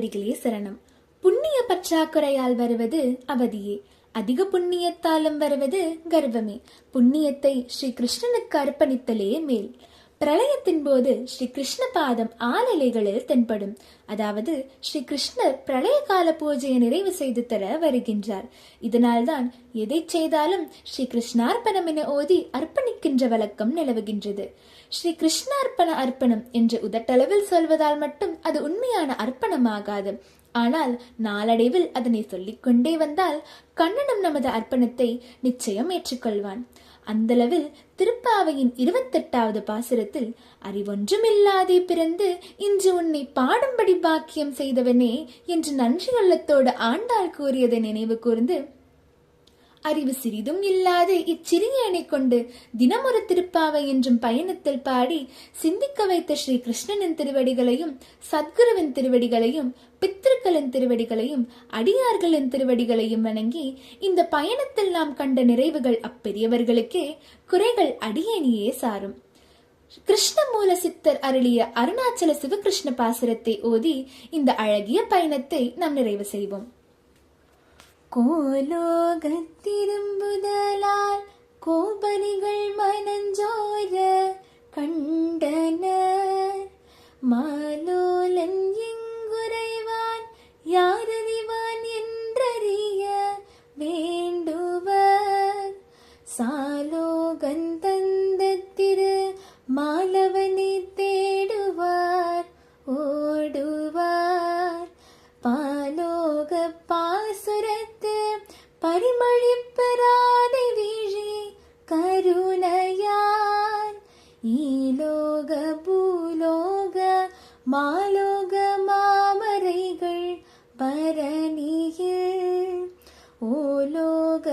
திருவடிகளே சரணம். புண்ணிய பற்றாக்குறையால் வருவது அவதியே, அதிக புண்ணியத்தாலும் வருவது கர்வமே. புண்ணியத்தை ஸ்ரீ கிருஷ்ணனுக்கு அர்ப்பணித்தலே மேல். பிரளயத்தின் போது ஸ்ரீ கிருஷ்ண பாதம் ஆலலைகளில் தென்படும். அதாவது ஸ்ரீ கிருஷ்ணர் பிரளய கால பூஜையை நிறைவு செய்து தர வருகின்றார். இதனால்தான் எதை செய்தாலும் ஸ்ரீ கிருஷ்ணார்ப்பணம் என ஓதி அர்ப்பணிக்கின்ற வழக்கம் நிலவுகின்றது. ஸ்ரீ கிருஷ்ணார்ப்பண அர்ப்பணம் என்று உதட்டளவில் சொல்வதால் மட்டும் அது உண்மையான அர்ப்பணமாகாது. ஆனால் நாளடைவில் அதனை சொல்லிக்கொண்டே வந்தால் கண்ணனும் நமது அர்ப்பணத்தை நிச்சயம் ஏற்றுக்கொள்வான். அந்தளவில் திருப்பாவையின் 28வது பாசுரத்தில், அறிவொன்றுமில்லாதே பிறந்து இன்று உன்னை பாடும்படி பாக்கியம் செய்தவனே என்று நன்றியுள்ளத்தோடு ஆண்டாள் கூறியதை நினைவு கூர்ந்து, அறிவு சிறிதும் இல்லாது இச்சிறியனை கொண்டு தினமொரு திருப்பாவை என்றும் பயணத்தில் பாடி சிந்திக்க வைத்த ஸ்ரீ கிருஷ்ணனின் திருவடிகளையும் சத்குருவின் திருவடிகளையும் பித்ருக்களின் திருவடிகளையும் அடியார்களின் திருவடிகளையும் வணங்கி இந்த பயணத்தில் நாம் கண்ட நிறைவுகள் அப்பெரியவர்களுக்கே, குறைகள் அடியேனியே சாரும். கிருஷ்ணமூல சித்தர் அருளிய அருணாச்சல சிவகிருஷ்ண பாசுரத்தை ஓதி இந்த அழகிய பயணத்தை நாம் நிறைவு செய்வோம். கோலோகத்திரும்புதலால் கோபரிகள் மனஞ்சோர கண்டனர், மாலோலன் எங்குரைவான் யாரறிவான் என்றறிய வேண்டுவர், சாலோகன் தந்தத்திரு மாலவனை தேடுவார் ஓடுவார், பாலோக பாசுரத்து பரிமளிப்பராதை வீழி கருணையார், ஈலோக பூலோக மாலோக மாமரைகள் பரணியில் ஓலோக